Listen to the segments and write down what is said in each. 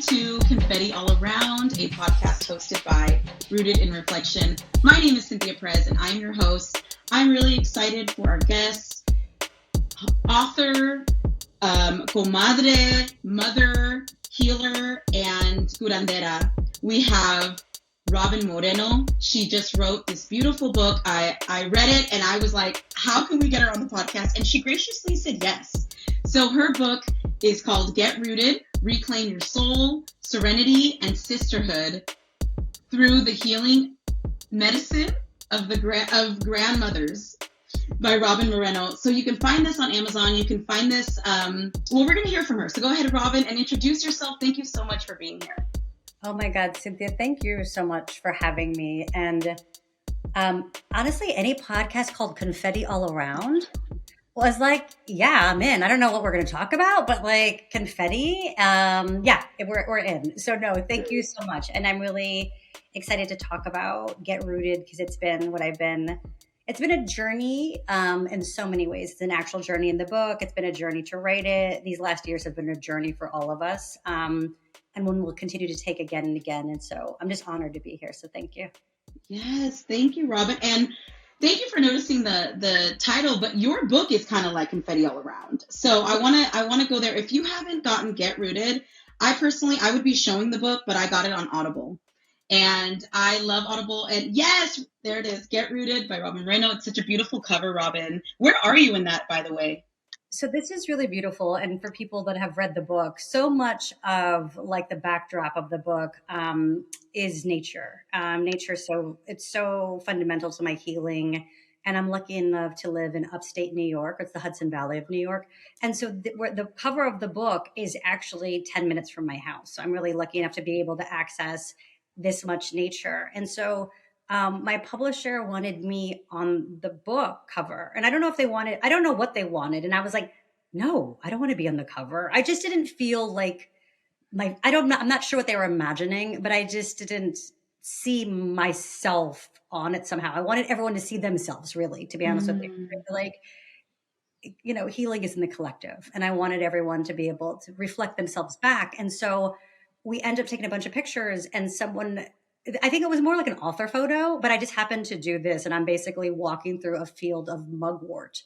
to Confetti All Around, a podcast hosted by Rooted in Reflection. My name is Cynthia Perez, and I'm your host. I'm really excited for our guest, author, comadre, mother, healer, and curandera. We have Robyn Moreno. She just wrote this beautiful book. I read it, and I was like, how can we get her on the podcast? And she graciously said yes. So her book is called Get Rooted, Reclaim Your Soul, Serenity, and Sisterhood Through the Healing Medicine of Grandmothers by Robyn Moreno. So you can find this on Amazon. You can find this, we're going to hear from her. So go ahead, Robyn, and introduce yourself. Thank you so much for being here. Oh my God, Cynthia, thank you so much for having me. And honestly, any podcast called Confetti All Around was like, yeah, I'm in. I don't know what we're going to talk about, but like confetti, we're in. So no, thank you so much. And I'm really excited to talk about Get Rooted because it's been a journey in so many ways. It's an actual journey in the book. It's been a journey to write it. These last years have been a journey for all of us. And one will continue to take again and again. And so I'm just honored to be here. So thank you. Yes, thank you, Robyn. And thank you for noticing the title, but your book is kind of like confetti all around. So I want to go there. If you haven't gotten Get Rooted, I would be showing the book, but I got it on Audible. And I love Audible. And yes, there it is, Get Rooted by Robyn Moreno. It's such a beautiful cover, Robyn. Where are you in that, by the way? So this is really beautiful. And for people that have read the book, so much of like the backdrop of the book is nature. Nature, so it's so fundamental to my healing. And I'm lucky enough to live in upstate New York. It's the Hudson Valley of New York. And so the cover of the book is actually 10 minutes from my house. So I'm really lucky enough to be able to access this much nature. And so my publisher wanted me on the book cover. And I don't know what they wanted. And I was like, no, I don't want to be on the cover. I just didn't feel like I'm not sure what they were imagining, but I just didn't see myself on it somehow. I wanted everyone to see themselves, really, to be honest with you. Like, healing is in the collective. And I wanted everyone to be able to reflect themselves back. And so we end up taking a bunch of pictures and I think it was more like an author photo, but I just happened to do this. And I'm basically walking through a field of mugwort.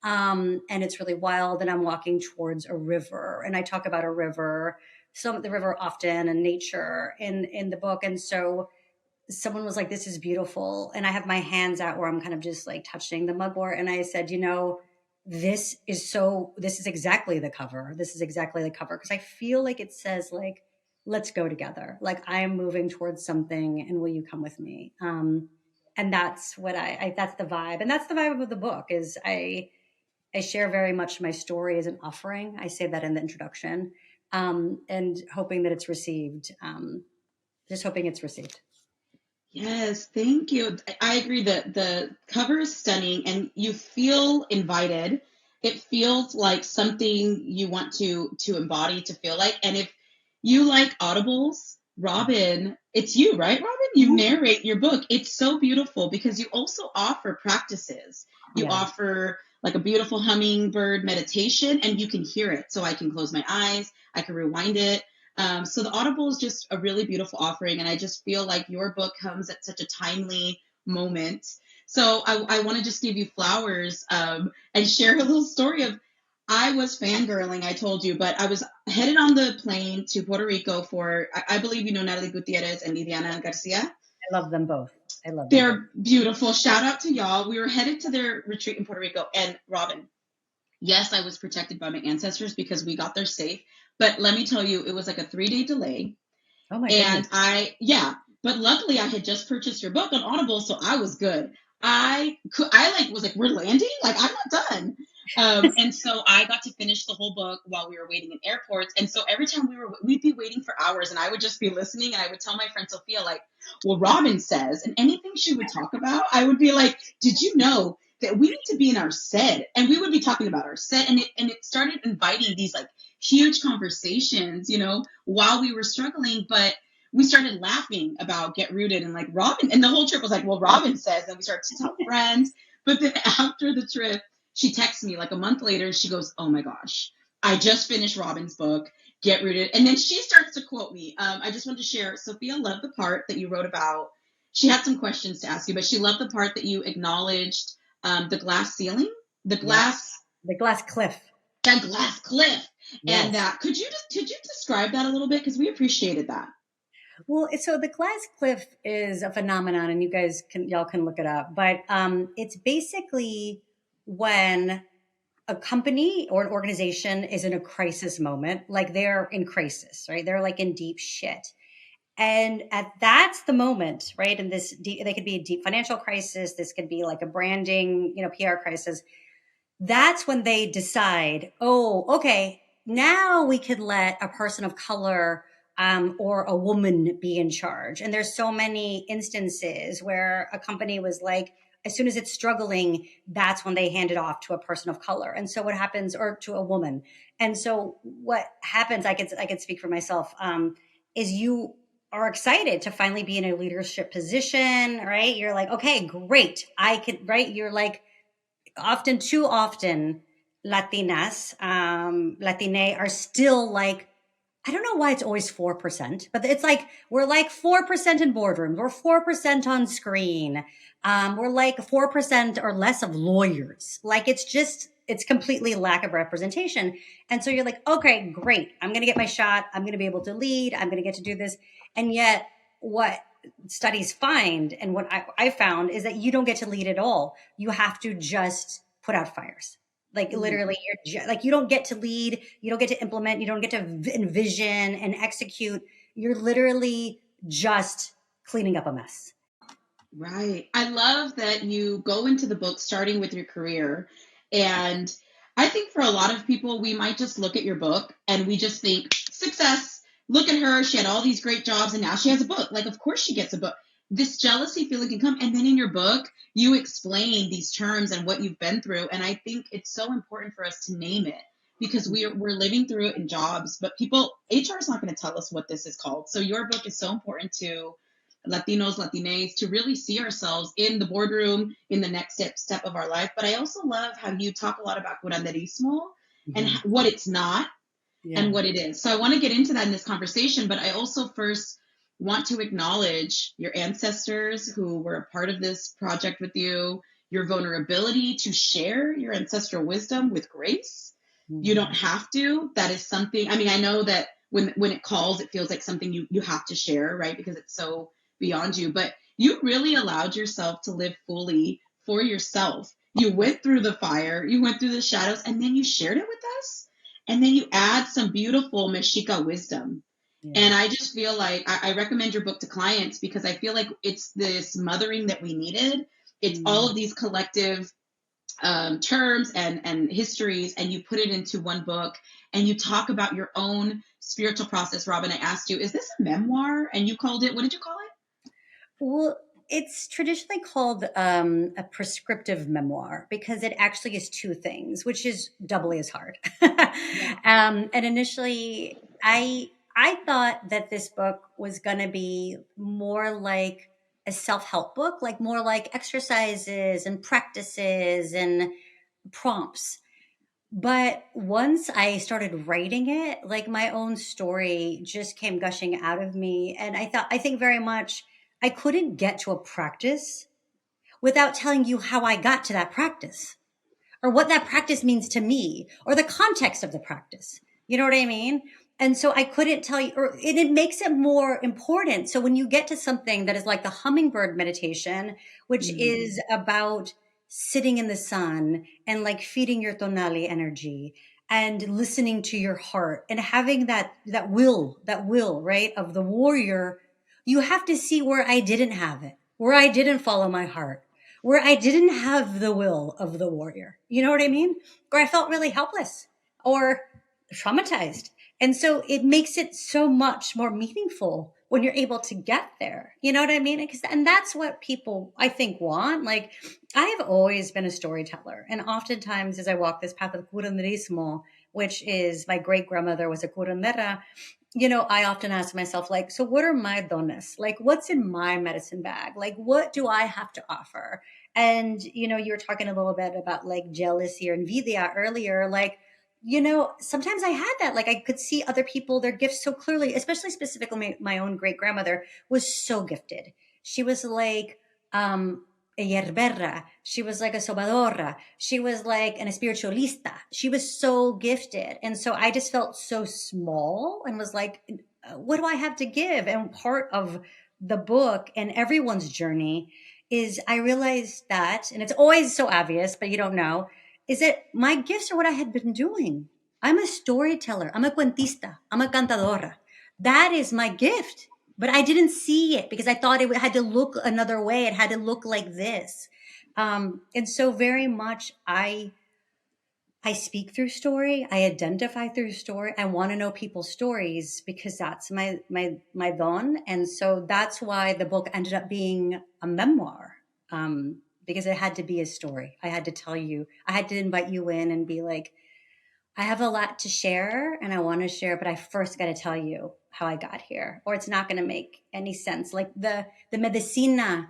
And it's really wild. And I'm walking towards a river. And I talk about a river, the river often, and nature in the book. And so someone was like, this is beautiful. And I have my hands out where I'm kind of just like touching the mugwort. And I said, this is exactly the cover. This is exactly the cover. Because I feel like it says like, let's go together. Like I am moving towards something and will you come with me? And that's what that's the vibe. And that's the vibe of the book is I share very much my story as an offering. I say that in the introduction, and hoping that it's received. Just hoping it's received. Yes, thank you. I agree that the cover is stunning and you feel invited. It feels like something you want to embody, to feel like. And if you like audibles, Robyn, it's you, right, Robyn? You narrate your book. It's so beautiful because you also offer practices. You offer like a beautiful hummingbird meditation and you can hear it. So I can close my eyes. I can rewind it. So the Audible is just a really beautiful offering. And I just feel like your book comes at such a timely moment. So I want to just give you flowers and share a little story of, I was fangirling, I told you, but I was headed on the plane to Puerto Rico for, I believe you know Natalie Gutierrez and Lidiana Garcia. I love them both. They're beautiful. Shout out to y'all. We were headed to their retreat in Puerto Rico. And Robyn, yes, I was protected by my ancestors because we got there safe. But let me tell you, it was like a 3-day delay. Oh my goodness. And but luckily I had just purchased your book on Audible, so I was good. I was like, we're landing? Like, I'm not done. And so I got to finish the whole book while we were waiting in airports. And so every time we'd be waiting for hours and I would just be listening and I would tell my friend Sophia, like, well, Robyn says, and anything she would talk about, I would be like, did you know that we need to be in our set? And we would be talking about our set. And it started inviting these like huge conversations, while we were struggling, but we started laughing about Get Rooted and like Robyn, and the whole trip was like, well, Robyn says, and we started to tell friends. But then after the trip, she texts me like a month later, she goes, oh my gosh, I just finished Robyn's book. get rooted. And then she starts to quote me. I just want to share, Sophia loved the part that you wrote about. She had some questions to ask you, but she loved the part that you acknowledged the glass ceiling, the glass cliff. That glass cliff. Yes. And could you describe that a little bit? Because we appreciated that. Well, so the glass cliff is a phenomenon, and y'all can look it up. But it's basically when a company or an organization is in a crisis moment, like they're in crisis, right? They're like in deep shit. And that's the moment, right? And they could be a deep financial crisis. This could be like a branding, PR crisis. That's when they decide, oh, okay, now we could let a person of color or a woman be in charge. And there's so many instances where a company was like, as soon as it's struggling, that's when they hand it off to a person of color. And so what happens, or to a woman. And so what happens, I could speak for myself, is you are excited to finally be in a leadership position, right? You're like, okay, great. Right? You're like, too often, Latinas, Latine are still like, I don't know why it's always 4%, but it's like, we're like 4% in boardrooms. We're 4% on screen. We're like 4% or less of lawyers. Like, it's completely lack of representation. And so you're like, okay, great. I'm going to get my shot. I'm going to be able to lead. I'm going to get to do this. And yet what studies find, and what I found, is that you don't get to lead at all. You have to just put out fires. Like, literally, you don't get to lead, you don't get to implement, you don't get to envision and execute. You're literally just cleaning up a mess. Right. I love that you go into the book starting with your career. And I think for a lot of people, we might just look at your book and we just think, success. Look at her. She had all these great jobs and now she has a book. Like, of course she gets a book. This jealousy feeling can come. And then in your book, you explain these terms and what you've been through. And I think it's so important for us to name it, because we're living through it in jobs. But HR is not going to tell us what this is called. So your book is so important to Latinos, Latines, to really see ourselves in the boardroom in the next step of our life. But I also love how you talk a lot about curanderismo and what it's not and what it is. So I want to get into that in this conversation, but I also first want to acknowledge your ancestors who were a part of this project with you, your vulnerability to share your ancestral wisdom with grace. You don't have to. That is something, I mean, I know that when it calls, it feels like something you have to share, right? Because it's so beyond you, but you really allowed yourself to live fully for yourself. You went through the fire, you went through the shadows, and then you shared it with us. And then you add some beautiful Mexica wisdom. And I just feel like I recommend your book to clients, because I feel like it's this mothering that we needed. It's all of these collective terms and histories, and you put it into one book, and you talk about your own spiritual process. Robyn, I asked you, is this a memoir? And you called it, what did you call it? Well, it's traditionally called a prescriptive memoir, because it actually is two things, which is doubly as hard. And initially, I thought that this book was going to be more like a self-help book, like more like exercises and practices and prompts. But once I started writing it, like, my own story just came gushing out of me. And I think very much, I couldn't get to a practice without telling you how I got to that practice, or what that practice means to me, or the context of the practice. You know what I mean? And so I couldn't tell you, or it makes it more important. So when you get to something that is like the hummingbird meditation, which is about sitting in the sun and like feeding your tonali energy and listening to your heart and having that will, right, of the warrior, you have to see where I didn't have it, where I didn't follow my heart, where I didn't have the will of the warrior. You know what I mean? Or I felt really helpless or traumatized. And so it makes it so much more meaningful when you're able to get there. You know what I mean? And that's what people, I think, want. Like, I have always been a storyteller. And oftentimes, as I walk this path of curanderismo, which is, my great grandmother was a curandera, I often ask myself, like, so what are my dones? Like, what's in my medicine bag? Like, what do I have to offer? And, you were talking a little bit about like jealousy or envidia earlier. Like, sometimes I had that. Like I could see other people, their gifts so clearly, especially specifically my own great grandmother was so gifted. She was like a yerbera. She was like a sobadora. She was like an espiritualista. She was so gifted. And so I just felt so small and was like, what do I have to give? And part of the book and everyone's journey is I realized that, and it's always so obvious, but you don't know, is that my gifts are what I had been doing. I'm a storyteller. I'm a cuentista. I'm a cantadora. That is my gift. But I didn't see it because I thought it had to look another way. It had to look like this. And so very much I speak through story. I identify through story. I want to know people's stories because that's my don. And so that's why the book ended up being a memoir. Because it had to be a story. I had to tell you, I had to invite you in and be like, I have a lot to share and I want to share, but I first got to tell you how I got here, or it's not going to make any sense. Like the medicina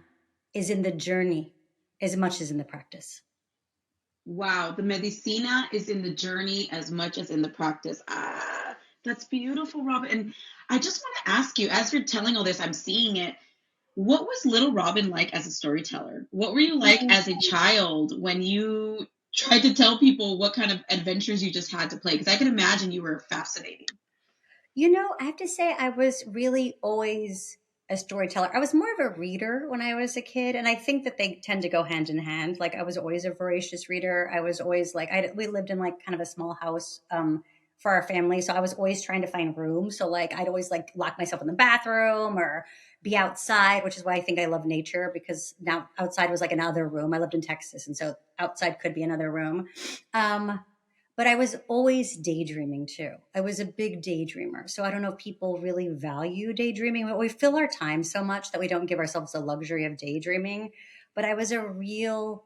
is in the journey as much as in the practice. Wow, the medicina is in the journey as much as in the practice. Ah, that's beautiful, Robyn. And I just want to ask you, as you're telling all this, I'm seeing it. What was little Robyn like as a storyteller? What were you like as a child when you tried to tell people what kind of adventures you just had to play? Because I can imagine you were fascinating. I have to say, I was really always a storyteller. I was more of a reader when I was a kid, and I think that they tend to go hand in hand. Like I was always a voracious reader. I was always like, we lived in like kind of a small house for our family, so I was always trying to find room. So like I'd always like lock myself in the bathroom or be outside, which is why I think I love nature because now outside was like another room. I lived in Texas, and so outside could be another room. But I was always daydreaming too. I was a big daydreamer. So I don't know if people really value daydreaming, but we fill our time so much that we don't give ourselves the luxury of daydreaming. But I was a real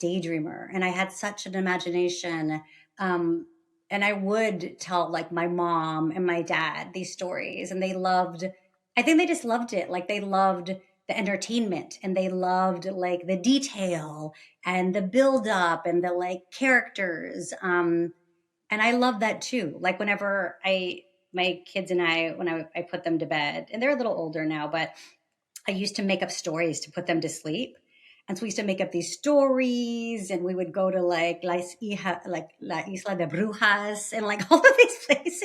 daydreamer and I had such an imagination. And I would tell like my mom and my dad these stories, and I think they just loved it. Like they loved the entertainment and they loved like the detail and the build up and the like characters. And I love that too. Like whenever my kids and when I put them to bed, and they're a little older now, but I used to make up stories to put them to sleep. And so we used to make up these stories, and we would go to like like La Isla de Brujas, and like all of these places.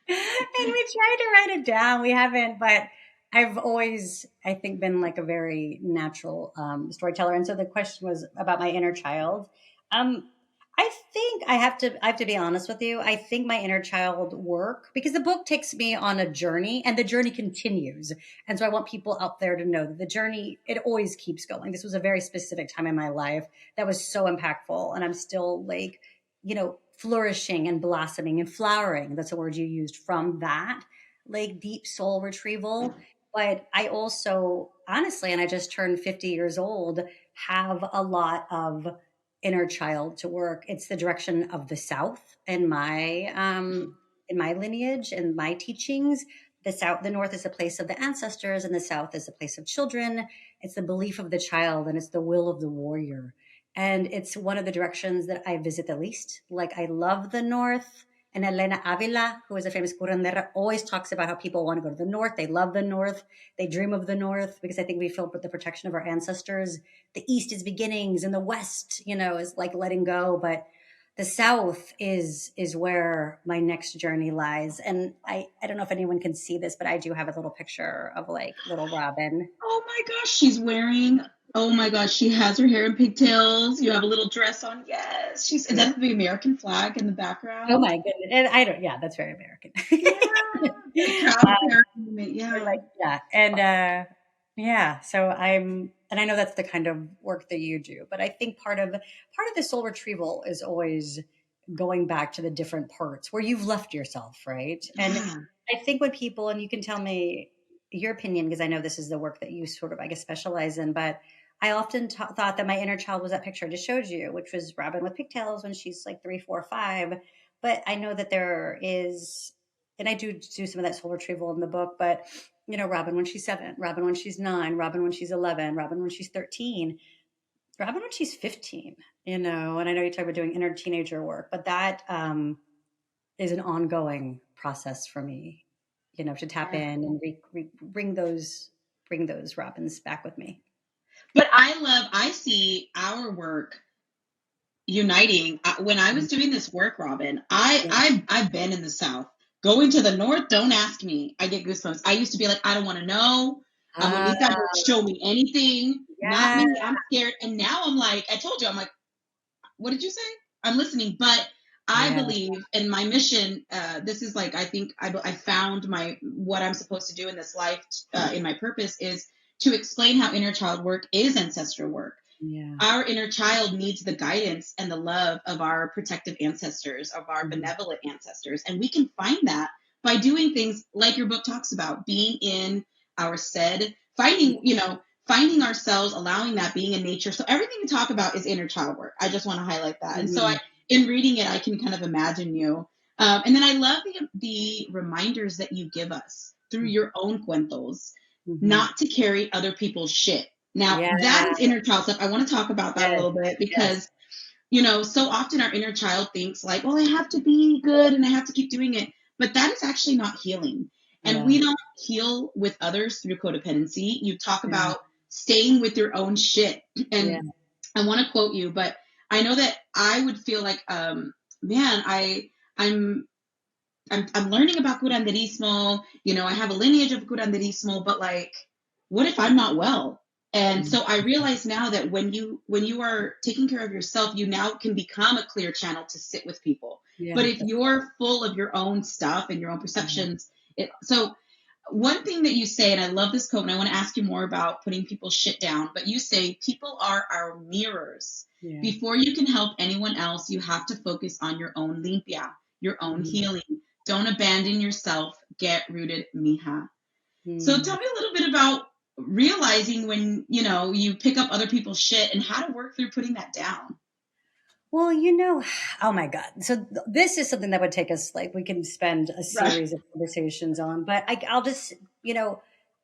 And we tried to write it down. We haven't, but I've always, I think, been like a very natural storyteller. And so the question was about my inner child. I think I have to be honest with you. I think my inner child work because the book takes me on a journey and the journey continues. And so I want people out there to know that the journey, it always keeps going. This was a very specific time in my life that was so impactful. And I'm still like, flourishing and blossoming and flowering. That's a word you used from that, like deep soul retrieval. But I also, honestly, and I just turned 50 years old, have a lot of inner child to work. It's the direction of the South in my lineage and my teachings. The North is the place of the ancestors, and the South is the place of children. It's the belief of the child, and it's the will of the warrior. And it's one of the directions that I visit the least. Like I love the North. And Elena Avila, who is a famous curandera, always talks about how people want to go to the North. They love the North. They dream of the North because I think we feel the protection of our ancestors. The East is beginnings, and the West, is like letting go. But the South is where my next journey lies. And I don't know if anyone can see this, but I do have a little picture of like little Robyn. Oh my gosh, oh my gosh, she has her hair in pigtails. You have a little dress on. Yes. Is that the American flag in the background? Oh my goodness. And that's very American. Yeah. So and I know that's the kind of work that you do, but I think part of the soul retrieval is always going back to the different parts where you've left yourself, right? And I think when people, and you can tell me your opinion, because I know this is the work that you sort of, I guess, specialize in, but I often thought that my inner child was that picture I just showed you, which was Robyn with pigtails when she's like 3, 4, 5. But I know that there is, and I do some of that soul retrieval in the book, but Robyn when she's 7, Robyn when she's 9, Robyn when she's 11, Robyn when she's 13. Robyn when she's 15, and I know you talk about doing inner teenager work, but that is an ongoing process for me, to tap Yeah. in and bring those Robins back with me. But I see our work uniting. When I was doing this work, Robyn, I've been in the South. Going to the North, don't ask me. I get goosebumps. I used to be like, I don't want to know. When these guys don't show me anything, not Yeah. me. I'm scared. And now I'm like, I told you, I'm like, what did you say? I'm listening. But I Yeah. believe in my mission. This is like, I think I found what I'm supposed to do in this life. In my purpose is to explain how inner child work is ancestral work. Yeah. Our inner child needs the guidance and the love of our protective ancestors, of our Mhm. benevolent ancestors. And we can find that by doing things like your book talks about, being in our stead, finding ourselves, allowing that, being in nature. So everything you talk about is inner child work. I just want to highlight that. And so Mhm. in reading it, I can kind of imagine you. And then I love the reminders that you give us through your own cuentos, Mhm. not to carry other people's shit. Now, Yeah. that is inner child stuff. I want to talk about that a Yes. little bit Yes. because, so often our inner child thinks like, well, I have to be good and I have to keep doing it. But that is actually not healing. And Yeah. we don't heal with others through codependency. You talk Yeah. about staying with your own shit. Yeah. And I want to quote you, but I know that I would feel like, man, I'm I'm learning about curanderismo. I have a lineage of curanderismo, but like, what if I'm not well? And Mm. so I realize now that when you are taking care of yourself, you now can become a clear channel to sit with people. But Yeah. if you're full of your own stuff and your own Mhm. perceptions, so one thing that you say, and I love this quote, and I want to ask you more about putting people's shit down, but you say people are our mirrors. Yeah. Before you can help anyone else, you have to focus on your own limpia, your own Mhm. healing. Don't abandon yourself. Get rooted, Mija. So Mm. tell me a little bit about realizing when, you pick up other people's shit and how to work through putting that down. Well, oh my God. So this is something that would take us, like, we can spend a Right. series of conversations on, but I'll just,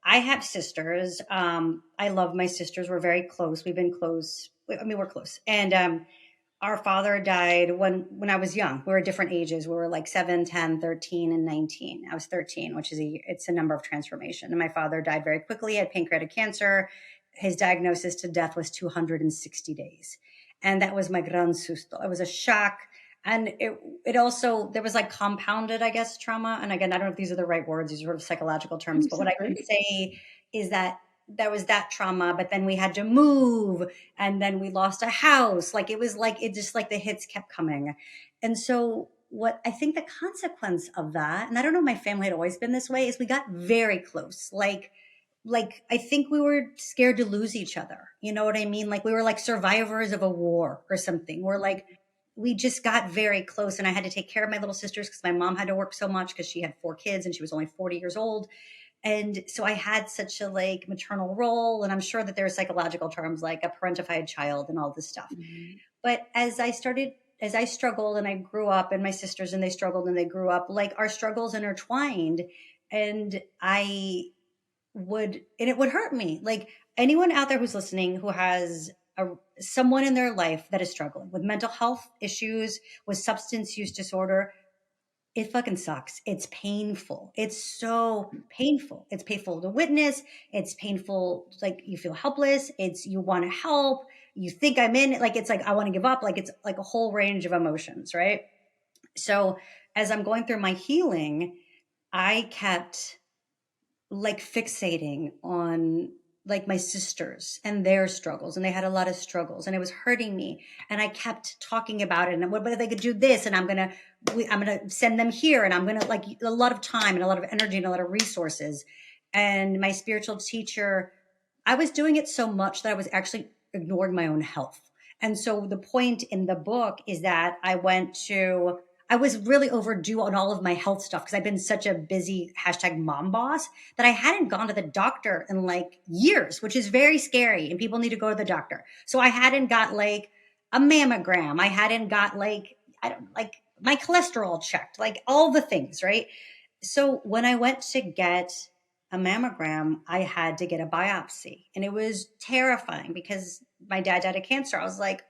I have sisters. I love my sisters. We're very close. We've been close. I mean, we're close. And, our father died when I was young. We were different ages. We were like 7, 10, 13, and 19. I was 13, which is it's a number of transformation. And my father died very quickly. He had pancreatic cancer. His diagnosis to death was 260 days. And that was my gran susto. It was a shock. And it also, there was like compounded, I guess, trauma. And again, I don't know if these are the right words, these are sort of psychological terms, You but what said I can great. say is that there was that trauma, but then we had to move, and then we lost a house. Like, it was like, it just, like, the hits kept coming. And so what I think the consequence of that, and I don't know, my family had always been this way, is we got very close. Like I think we were scared to lose each other. You know what I mean? Like, we were like survivors of a war or something. We're like, we just got very close, and I had to take care of my little sisters because my mom had to work so much because she had 4 kids and she was only 40 years old. And so I had such a, like, maternal role, and I'm sure that there are psychological terms like a parentified child and all this stuff. Mhm. But as I struggled and I grew up, and my sisters, and they struggled and they grew up, like, our struggles intertwined. And it would hurt me. Like, anyone out there who's listening who has someone in their life that is struggling with mental health issues, with substance use disorder, it fucking sucks. It's painful. It's so painful. It's painful to witness. It's painful. Like, you feel helpless. You want to help. You think I'm in, like, it's like, I want to give up. Like, it's like a whole range of emotions. Right. So as I'm going through my healing, I kept, like, fixating on, like, my sisters and their struggles, and they had a lot of struggles, and it was hurting me. And I kept talking about it, and what if they could do this, and I'm gonna send them here, and I'm gonna, like, a lot of time and a lot of energy and a lot of resources. And my spiritual teacher, I was doing it so much that I was actually ignoring my own health. And so the point in the book is that I was really overdue on all of my health stuff because I've been such a busy #mom boss that I hadn't gone to the doctor in, like, years, which is very scary. And people need to go to the doctor. So I hadn't got, like, a mammogram. I hadn't got, like, I don't, like, my cholesterol checked, like, all the things, right? So when I went to get a mammogram, I had to get a biopsy. And it was terrifying because my dad died of cancer. I was like,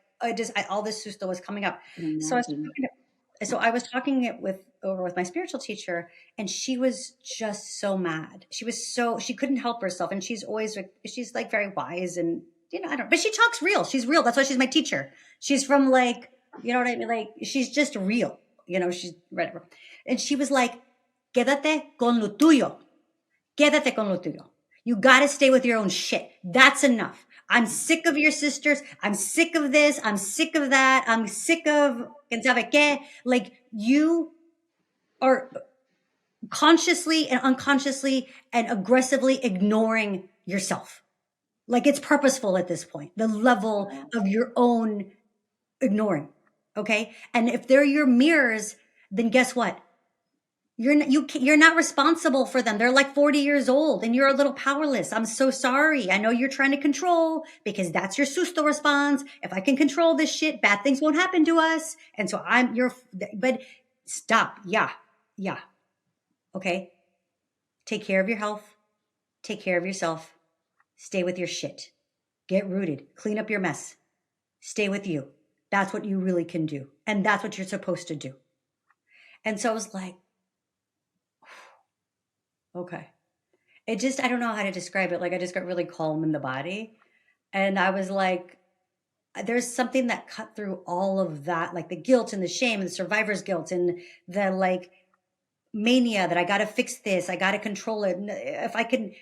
all this susto was coming up. So I was talking it over with my spiritual teacher, and she was just so mad. She couldn't help herself. And she's like very wise and, I don't, but she talks real. She's real. That's why she's my teacher. She's from like, you know what I mean? Like, she's just real, she's whatever. And she was like, quédate con lo tuyo. Quédate con lo tuyo. You got to stay with your own shit. That's enough. I'm sick of your sisters. I'm sick of this. I'm sick of that. I'm sick of, ¿quién sabe qué? Like, you are consciously and unconsciously and aggressively ignoring yourself. Like, it's purposeful at this point, the level of your own ignoring. Okay. And if they're your mirrors, then guess what? You're not responsible for them. They're like 40 years old and you're a little powerless. I'm so sorry. I know you're trying to control because that's your susto response. If I can control this shit, bad things won't happen to us. And so but stop. Yeah. Yeah. Okay. Take care of your health. Take care of yourself. Stay with your shit. Get rooted. Clean up your mess. Stay with you. That's what you really can do. And that's what you're supposed to do. And so I was like, okay. I don't know how to describe it. Like, I just got really calm in the body. And I was like, there's something that cut through all of that, like the guilt and the shame and the survivor's guilt and the like mania that I got to fix this. I got to control it. And if I can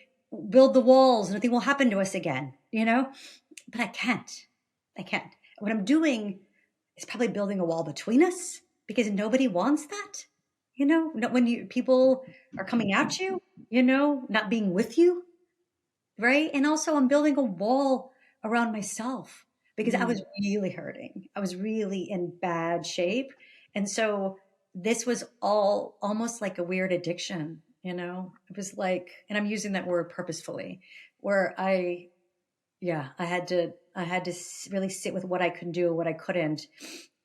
build the walls, nothing will happen to us again, but I can't. What I'm doing is probably building a wall between us because nobody wants that. When people are coming at you, not being with you, right? And also I'm building a wall around myself because I was really hurting. I was really in bad shape. And so this was all almost like a weird addiction, It was like, and I'm using that word purposefully, where I had to really sit with what I could do, what I couldn't.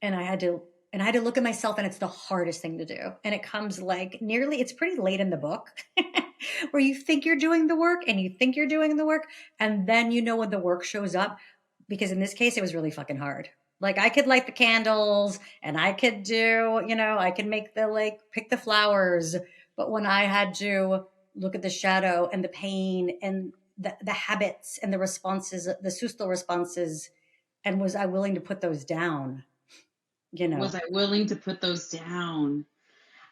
And I had to look at myself, and it's the hardest thing to do. And it comes like it's pretty late in the book where you think you're doing the work and you think you're doing the work. And then, when the work shows up, because in this case, it was really fucking hard. Like, I could light the candles and I could do, I could make pick the flowers. But when I had to look at the shadow and the pain and the habits and the responses, the susto responses, and was I willing to put those down? Was I willing to put those down?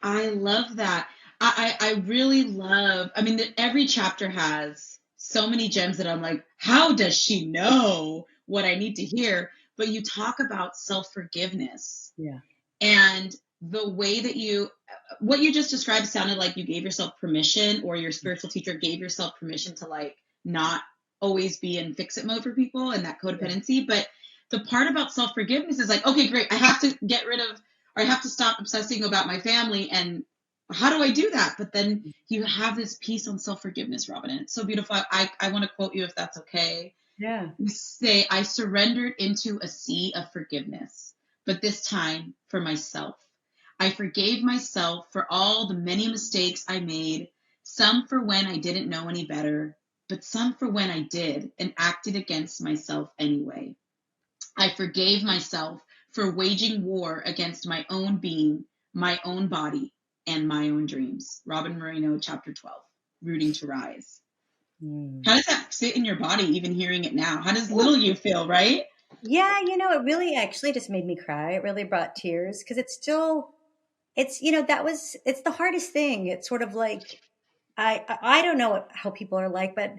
I love that. I really love, every chapter has so many gems that I'm like, how does she know what I need to hear? But you talk about self-forgiveness. Yeah. And the way that what you just described sounded like you gave yourself permission, or your spiritual teacher gave yourself permission to like not always be in fix-it mode for people and that codependency. Yeah. But the part about self-forgiveness is like, okay, great. I have to get rid of, or I have to stop obsessing about my family. And how do I do that? But then you have this piece on self-forgiveness, Robyn. And it's so beautiful. I want to quote you if that's okay. Yeah. You say, I surrendered into a sea of forgiveness, but this time for myself. I forgave myself for all the many mistakes I made, some for when I didn't know any better, but some for when I did and acted against myself anyway. I forgave myself for waging war against my own being, my own body, and my own dreams. Robyn Moreno, chapter 12, Rooting to Rise. How does that sit in your body, even hearing it now? How does little you feel, right? Yeah, it really actually just made me cry. It really brought tears because it's the hardest thing. It's sort of like, I don't know how people are like, but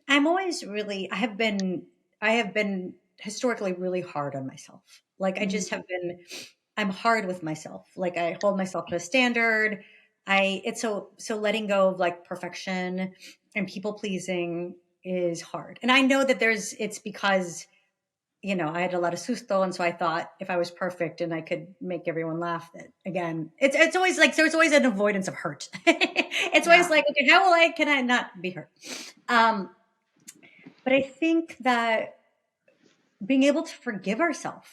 I'm always I have been historically really hard on myself. Like, I just have been, I'm hard with myself. Like, I hold myself to a standard. It's so letting go of like perfection and people pleasing is hard. And I know that it's because, I had a lot of susto. And so I thought if I was perfect and I could make everyone laugh, that again, it's always like, there's always an avoidance of hurt. It's always like, okay, can I not be hurt? But I think that being able to forgive ourselves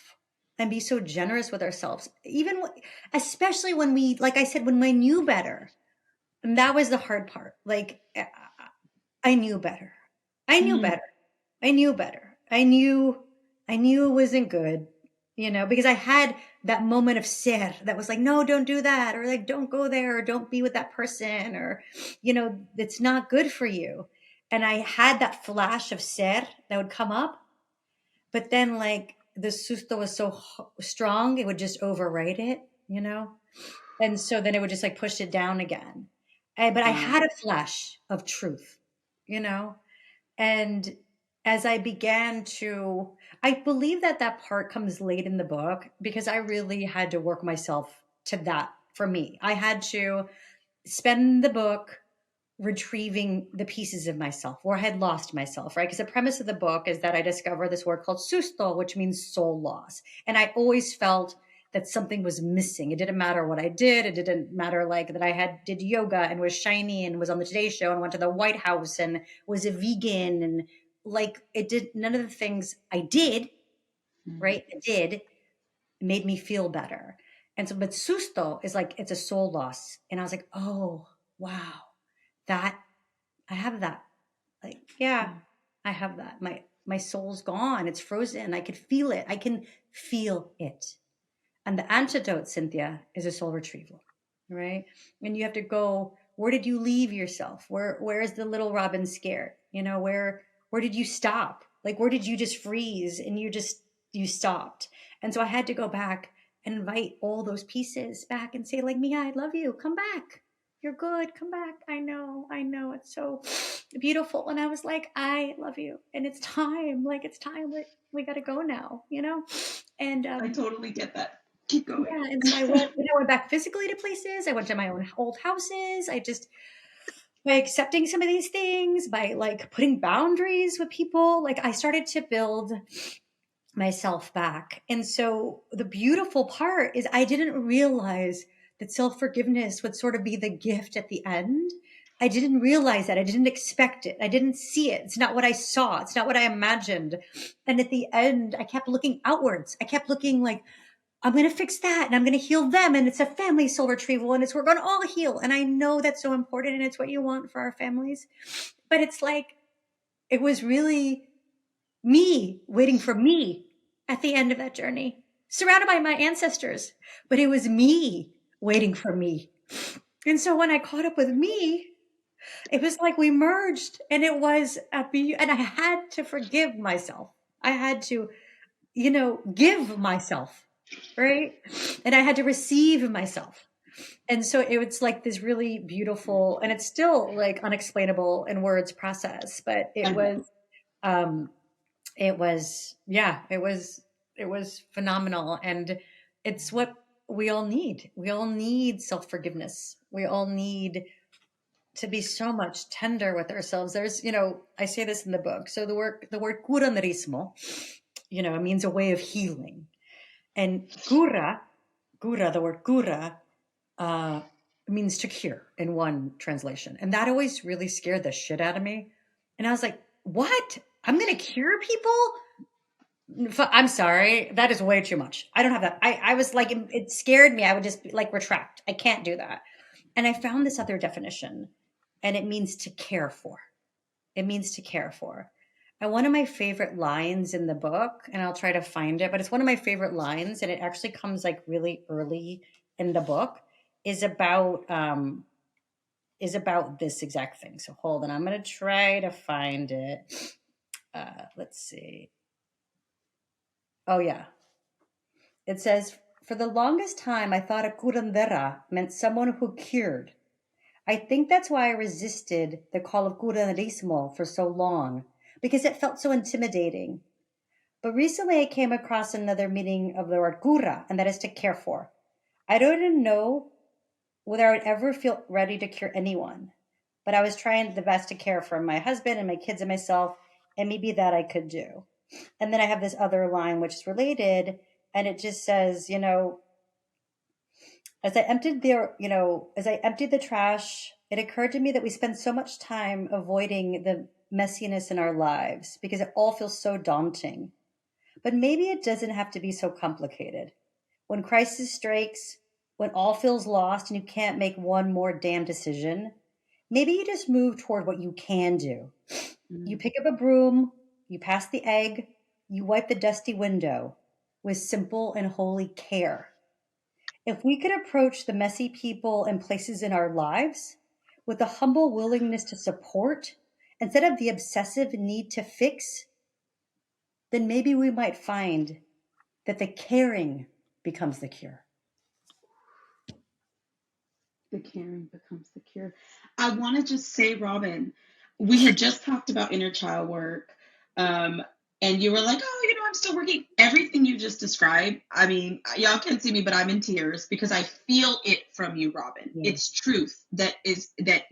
and be so generous with ourselves, especially when we, like I said, when we knew better, and that was the hard part. Like, I knew better. I knew Mm. better. I knew better. I knew it wasn't good, because I had that moment of ser that was like, no, don't do that, or like, don't go there, or don't be with that person, or, it's not good for you. And I had that flash of ser that would come up, but then like the susto was so strong, it would just overwrite it. And so then it would just like push it down again. But I Wow. had a flash of truth, you know? And as I began to, I believe that that part comes late in the book because I really had to work myself to that for me. I had to spend the book retrieving the pieces of myself where I had lost myself, right? Because the premise of the book is that I discover this word called susto, which means soul loss. And I always felt that something was missing. It didn't matter what I did. It didn't matter like that I did yoga and was shiny and was on the Today Show and went to the White House and was a vegan and like it did none of the things I did, right? I did made me feel better. And so, but susto is like it's a soul loss. And I was like, oh wow, that I have that. Like, yeah, I have that. My soul's gone. It's frozen. I could feel it. I can feel it. And the antidote, Cynthia, is a soul retrieval, right? And you have to go, where did you leave yourself? Where is the little Robin scared? Where did you stop? Like where did you just freeze and you stopped? And so I had to go back and invite all those pieces back and say, like, Mija, I love you. Come back. You're good. Come back. I know. It's so beautiful. And I was like, I love you. And it's time. Like it's time. We got to go now. And I totally get that. Keep going. yeah, and so I went back physically to places. I went to my own old houses. I just by accepting some of these things, by like putting boundaries with people, like I started to build myself back. And so the beautiful part is I didn't realize that self-forgiveness would sort of be the gift at the end. I didn't realize that. I didn't expect it. I didn't see it. It's not what I saw. It's not what I imagined. And at the end, I kept looking outwards. I kept looking like, I'm going to fix that and I'm going to heal them. And it's a family soul retrieval and we're going to all heal. And I know that's so important and it's what you want for our families. But it's like, it was really me waiting for me at the end of that journey, surrounded by my ancestors. But it was me waiting for me. And so when I caught up with me, it was like we merged and it was and I had to forgive myself. I had to, give myself, right? And I had to receive myself. And so it was like this really beautiful, and it's still like unexplainable in words process, but it was phenomenal. And it's what we all need. We all need self-forgiveness. We all need to be so much tender with ourselves. There's, I say this in the book. So the word curanderismo, it means a way of healing. And cura, the word cura, means to cure in one translation. And that always really scared the shit out of me. And I was like, what? I'm going to cure people? I'm sorry. That is way too much. I don't have that. I was like, it scared me. I would just like retract. I can't do that. And I found this other definition, and it means to care for. It means to care for. And one of my favorite lines in the book, and I'll try to find it, but it's one of my favorite lines, and it actually comes like really early in the book, is about this exact thing. So hold on, I'm going to try to find it. Let's see. Oh yeah. It says, for the longest time, I thought a curandera meant someone who cured. I think that's why I resisted the call of curanderismo for so long, because it felt so intimidating. But recently I came across another meaning of the word cura, and that is to care for. I don't know whether I would ever feel ready to cure anyone, but I was trying the best to care for my husband and my kids and myself, and maybe that I could do. And then I have this other line which is related, and it just says, as I emptied the trash, it occurred to me that we spend so much time avoiding the messiness in our lives because it all feels so daunting. But maybe it doesn't have to be so complicated. When crisis strikes, when all feels lost and you can't make one more damn decision, maybe you just move toward what you can do. You Mm. pick up a broom, you pass the egg, you wipe the dusty window with simple and holy care. If we could approach the messy people and places in our lives with a humble willingness to support instead of the obsessive need to fix, then maybe we might find that the caring becomes the cure. The caring becomes the cure. I want to just say, Robyn, we had just talked about inner child work. Um, and you were like, oh, I'm still working. Everything you just described, I mean, y'all can't see me, but I'm in tears because I feel it from you, Robyn. Yeah. It's truth that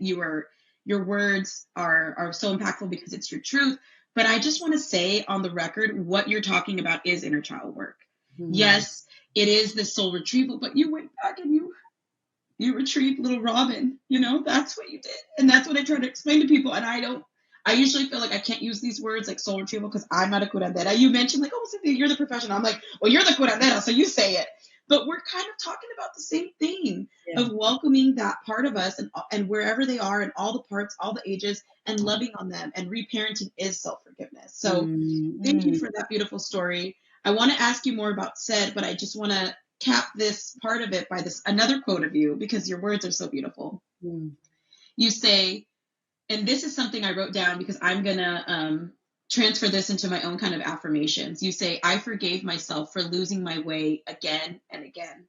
your words are so impactful because it's your truth. But I just want to say on the record, what you're talking about is inner child work. Yes, it is the soul retrieval, but you went back and you retrieved little Robyn. That's what you did. And that's what I try to explain to people. And I usually feel like I can't use these words like soul retrieval because I'm not a curandera. You mentioned like, oh, Cynthia, you're the professional. I'm like, well, you're the curandera, so you say it. But we're kind of talking about the same thing of welcoming that part of us and wherever they are and all the parts, all the ages, and loving on them. And reparenting is self-forgiveness. So thank you for that beautiful story. I want to ask you more about SED, but I just want to cap this part of it by another quote of you because your words are so beautiful. You say, and this is something I wrote down because I'm going to transfer this into my own kind of affirmations. You say, I forgave myself for losing my way again and again.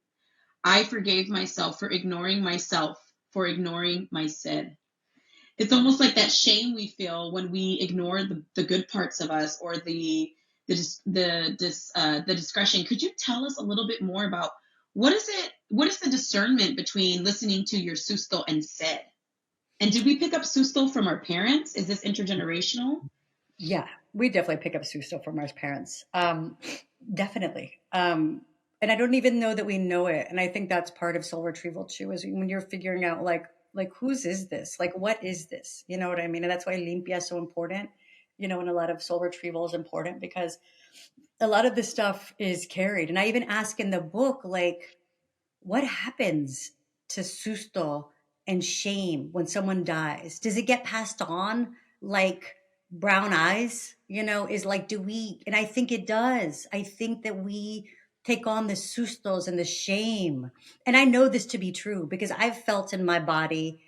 I forgave myself for ignoring myself, for ignoring my sin. It's almost like that shame we feel when we ignore the good parts of us or the discretion. Could you tell us a little bit more about what is the discernment between listening to your susto and SED? And did we pick up susto from our parents? Is this intergenerational? Yeah, we definitely pick up susto from our parents. Definitely. And I don't even know that we know it. And I think that's part of soul retrieval too, is when you're figuring out like whose is this? Like, what is this? You know what I mean? And that's why limpia is so important, and a lot of soul retrieval is important because a lot of this stuff is carried. And I even ask in the book, like, what happens to susto and shame when someone dies? Does it get passed on like brown eyes? Is like, and I think it does. I think that we take on the sustos and the shame. And I know this to be true because I've felt in my body.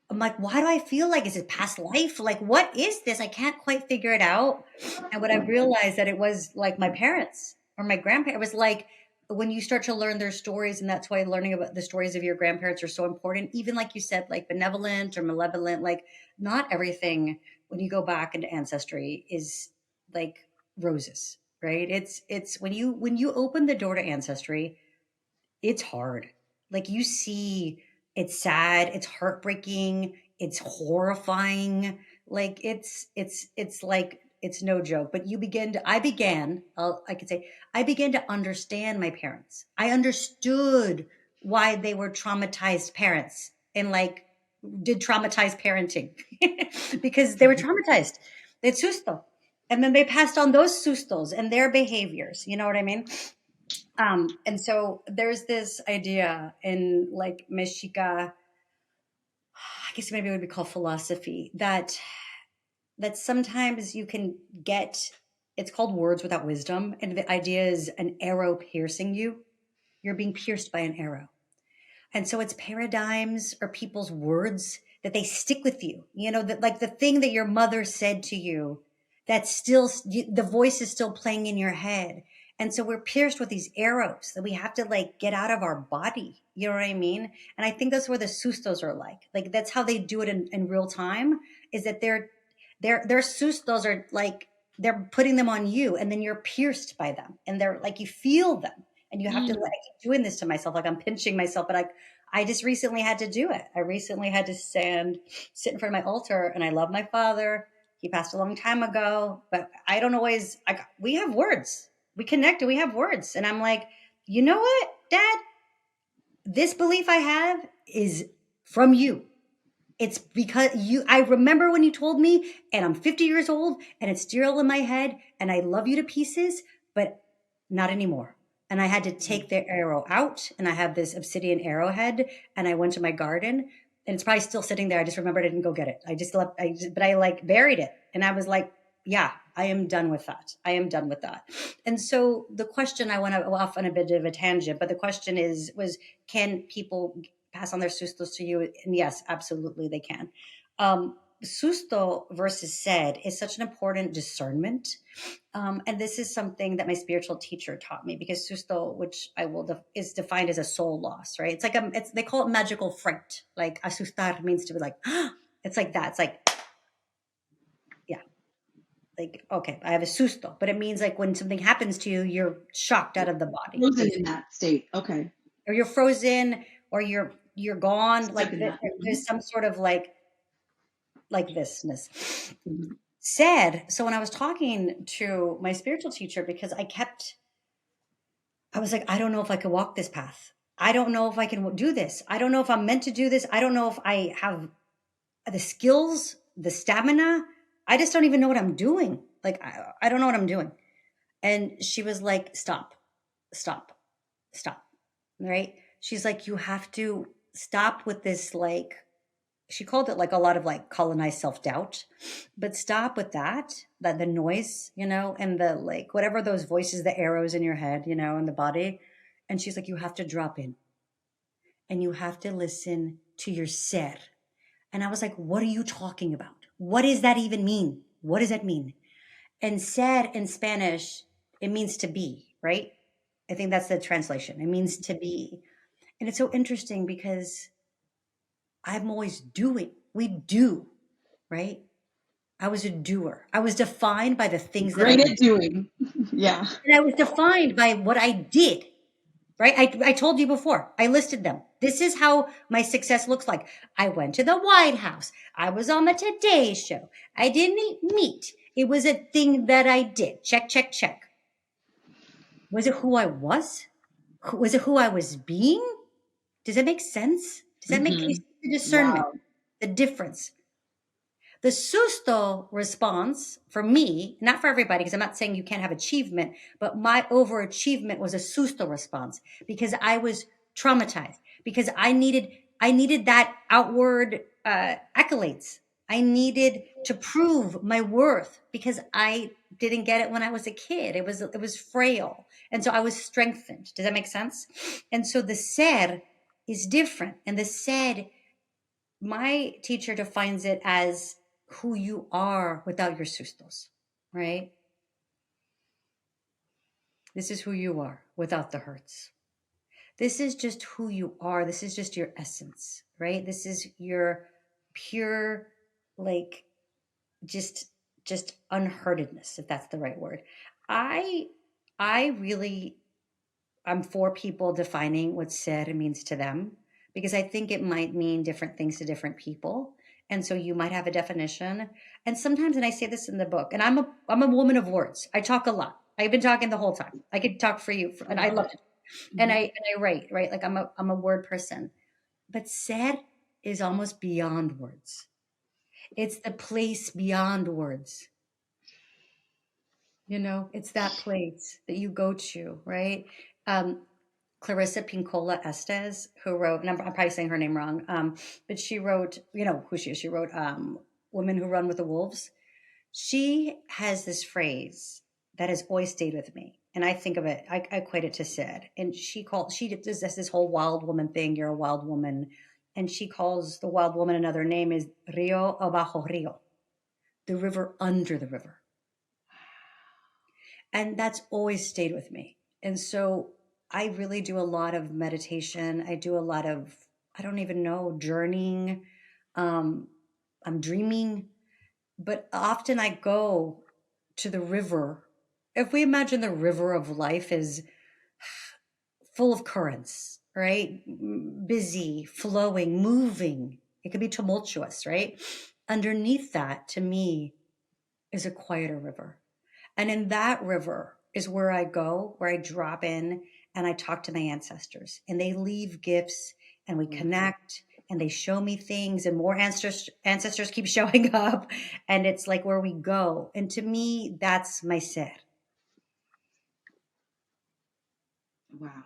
I'm like, why do I feel like, is it past life? Like, what is this? I can't quite figure it out. And when I realized that it was like my parents or my grandparents, it was like, when you start to learn their stories, and that's why learning about the stories of your grandparents are so important, even like you said, like benevolent or malevolent, like not everything when you go back into ancestry is like roses, right? It's when you open the door to ancestry, it's hard. Like you see, it's sad, it's heartbreaking, it's horrifying. Like it's like it's no joke. But I could say I began to understand my parents. I understood why they were traumatized parents and like did traumatized parenting because they were traumatized. They had susto. And then they passed on those sustos and their behaviors. You know what I mean? And so there's this idea in like Mexica, I guess maybe it would be called philosophy, that sometimes you can get, it's called words without wisdom. And the idea is an arrow piercing you. You're being pierced by an arrow. And so it's paradigms or people's words that they stick with you. That like the thing that your mother said to you, that's still, the voice is still playing in your head. And so we're pierced with these arrows that we have to like get out of our body. You know what I mean? And I think that's where the sustos are like. Like that's how they do it in real time, is that their sustos are like, they're putting them on you and then you're pierced by them. And they're like, you feel them. And you have to, I keep doing this to myself, like I'm pinching myself, but I just recently had to do it. I recently had to sit in front of my altar, and I love my father. He passed a long time ago, but I don't always, we have words. We connect and we have words. And I'm like, you know what, Dad? This belief I have is from you. It's because I remember when you told me, and I'm 50 years old, and it's still in my head, and I love you to pieces, but not anymore. And I had to take the arrow out, and I have this obsidian arrowhead, and I went to my garden. and it's probably still sitting there. I just remembered I didn't go get it. But I like buried it. And I was like, yeah, I am done with that. I am done with that. And so the question, I want to off on a bit of a tangent, but the question was, can people pass on their sustos to you? And yes, absolutely they can. Susto versus said is such an important discernment. And this is something that my spiritual teacher taught me, because susto, which is defined as a soul loss, right? It's like they call it magical fright. Like asustar means to be like, it's like that. It's like, yeah, like, okay, I have a susto, but it means like when something happens to you, you're shocked out of the body, Frozen in that state. Okay. or you're frozen, or you're gone. Stuck Like in that. there's some sort of like thisness. Mm-hmm. Said, so when I was talking to my spiritual teacher, because I was like, I don't know if I can walk this path. I don't know if I can do this. I don't know if I'm meant to do this. I don't know if I have the skills, the stamina. I just don't even know what I'm doing. Like, I don't know what I'm doing. And she was like, stop. Right? She's like, you have to stop with this, like, she called it like a lot of like colonized self-doubt, but stop with that the noise, and the like, whatever those voices, the arrows in your head, in the body. And she's like, you have to drop in and you have to listen to your ser. And I was like, what are you talking about? What does that even mean? What does that mean? And ser in Spanish, it means to be, right? I think that's the translation. It means to be. And it's so interesting because I'm always doing. We do, right? I was a doer. I was defined by the things Great that I at doing. Yeah. And I was defined by what I did, right? I told you before, I listed them. This is how my success looks like. I went to the White House. I was on the Today Show. I didn't eat meat. It was a thing that I did. Check, check, check. Was it who I was? Was it who I was being? Does that make sense? Does that make the discernment, Wow. the difference? The susto response for me, not for everybody, because I'm not saying you can't have achievement, but my overachievement was a susto response because I was traumatized, because I needed that outward accolades. I needed to prove my worth because I didn't get it when I was a kid. It was frail. And so I was strengthened. Does that make sense? And so the ser is different. And the ser, my teacher defines it as who you are without your sustos, right? This is who you are without the hurts. This is just who you are. This is just your essence, right? This is your pure, like, just unhurtedness, if that's the right word. I really, I'm for people defining what ser means to them, because I think it might mean different things to different people. And so you might have a definition. And sometimes, and I say this in the book, and I'm a woman of words. I talk a lot. I've been talking the whole time. I could talk for you, and I love it. And I write, right? Like I'm a word person. But ser is almost beyond words. It's the place beyond words. It's that place that you go to, right? Clarissa Pinkola Estes, who wrote, and I'm probably saying her name wrong, but she wrote, who she is. She wrote Women Who Run with the Wolves. She has this phrase that has always stayed with me. And I think of it, I equate it to Sid. And she does this whole wild woman thing. You're a wild woman. And she calls the wild woman, another name is Rio Abajo Rio, the river under the river. And that's always stayed with me. And so I really do a lot of meditation. I do a lot of, I don't even know, journeying. I'm dreaming. But often I go to the river. If we imagine the river of life is full of currents, right? Busy, flowing, moving. It could be tumultuous, right? Underneath that, to me, is a quieter river. And in that river is where I go, where I drop in and I talk to my ancestors, and they leave gifts and we connect and they show me things, and more ancestors keep showing up, and it's like where we go. And to me, that's my ser. Wow.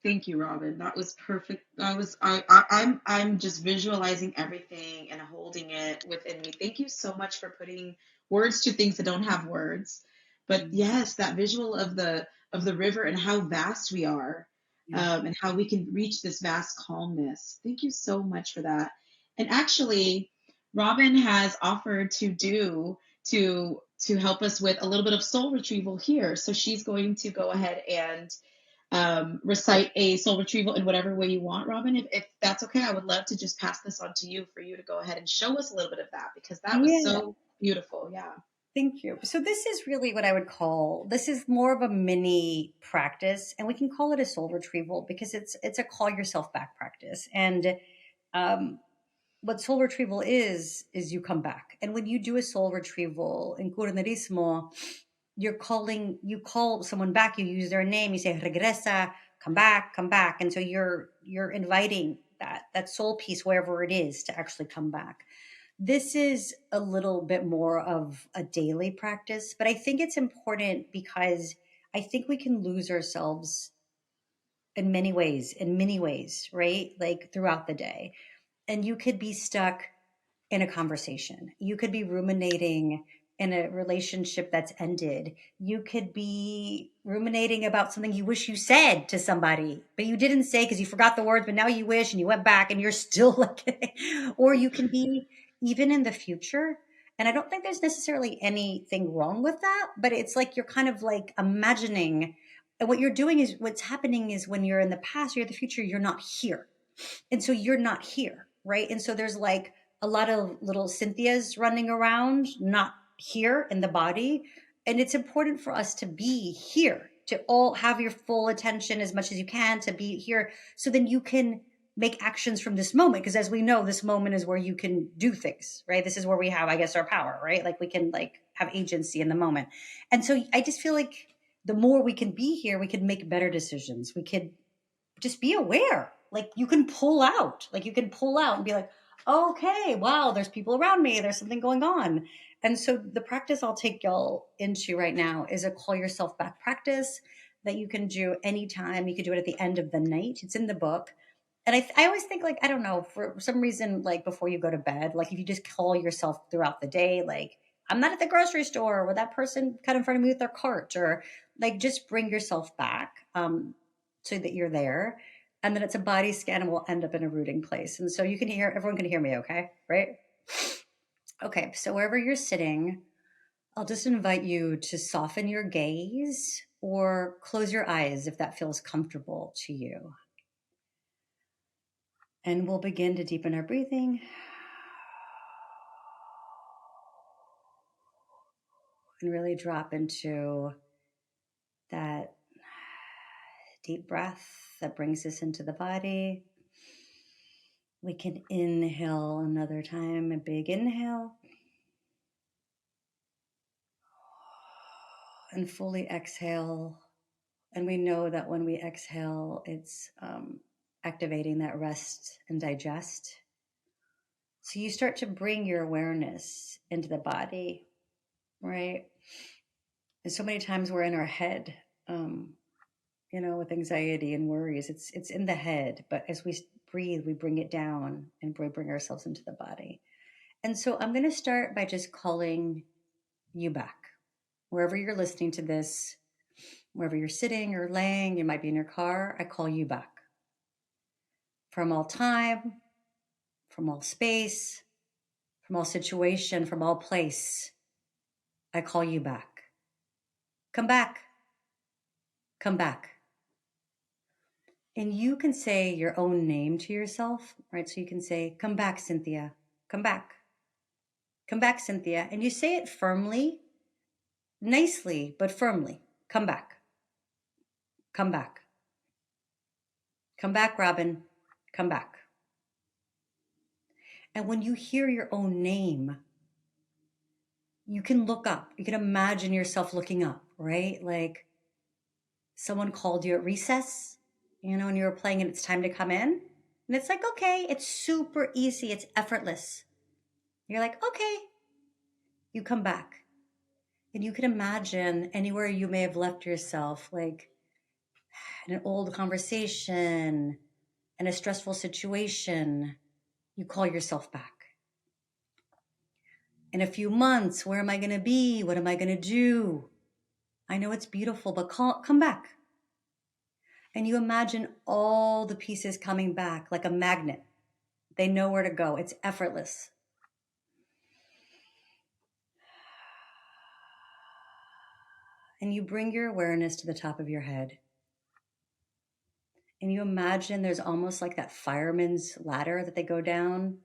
Thank you, Robyn. That was perfect. I'm just visualizing everything and holding it within me. Thank you so much for putting words to things that don't have words. But Mm, yes, that visual of the river and how vast we are, yeah. and how we can reach this vast calmness. Thank you so much for that. And actually, Robyn has offered to help us with a little bit of soul retrieval here. So she's going to go ahead and recite a soul retrieval in whatever way you want, Robyn. If that's okay, I would love to just pass this on to you for you to go ahead and show us a little bit of that because that was Yeah. so beautiful. Yeah. Thank you. So this is really what I would call, this is more of a mini practice, and we can call it a soul retrieval because it's a call yourself back practice. And um, what soul retrieval is you come back. And when you do a soul retrieval in curanderismo, you call someone back, you use their name, you say regresa, come back, come back. And so you're inviting that soul piece, wherever it is, to actually come back. This is a little bit more of a daily practice, but I think it's important because I think we can lose ourselves in many ways, right? Like throughout the day. And you could be stuck in a conversation. You could be ruminating in a relationship that's ended. You could be ruminating about something you wish you said to somebody, but you didn't say because you forgot the words, but now you wish and you went back and you're still like, or you can be even in the future. And I don't think there's necessarily anything wrong with that, but it's like you're kind of like imagining. And what you're doing is what's happening is when you're in the past or the future, you're not here. And so you're not here, right? And so there's like a lot of little Cynthias running around, not here in the body. And it's important for us to be here, to all have your full attention as much as you can, to be here. So then you can make actions from this moment. Because as we know, this moment is where you can do things, right? This is where we have, I guess, our power, right? Like we can like have agency in the moment. And so I just feel like the more we can be here, we can make better decisions. We could just be aware. Like you can pull out, and be like, okay, wow, there's people around me. There's something going on. And so the practice I'll take y'all into right now is a call yourself back practice that you can do anytime. You can do it at the end of the night. It's in the book. And I always think like, I don't know, for some reason, like before you go to bed, like if you just call yourself throughout the day, like I'm not at the grocery store where that person cut in front of me with their cart, or like just bring yourself back so that you're there, and then it's a body scan and we'll end up in a rooting place. And so you can hear, everyone can hear me, okay? Right? Okay, so wherever you're sitting, I'll just invite you to soften your gaze or close your eyes if that feels comfortable to you. And we'll begin to deepen our breathing and really drop into that deep breath that brings us into the body. We can inhale another time, a big inhale, and fully exhale. And we know that when we exhale, it's activating that rest and digest. So you start to bring your awareness into the body, right? And so many times we're in our head, with anxiety and worries. It's in the head, but as we breathe, we bring it down and we bring ourselves into the body. And so I'm going to start by just calling you back. Wherever you're listening to this, wherever you're sitting or laying, you might be in your car, I call you back. From all time, from all space, from all situation, from all place, I call you back. Come back. Come back. And you can say your own name to yourself, right? So you can say, come back, Cynthia. Come back. Come back, Cynthia. And you say it firmly, nicely, but firmly. Come back. Come back. Come back, Robyn. Come back. And when you hear your own name, you can look up. You can imagine yourself looking up, right? Like someone called you at recess, and you were playing and it's time to come in. And it's like, okay, it's super easy. It's effortless. You're like, okay, you come back. And you can imagine anywhere you may have left yourself, like in an old conversation, in a stressful situation, you call yourself back. In a few months, where am I going to be? What am I going to do? I know it's beautiful, but come back. And you imagine all the pieces coming back like a magnet. They know where to go. It's effortless. And you bring your awareness to the top of your head. And you imagine there's almost like that fireman's ladder that they go down.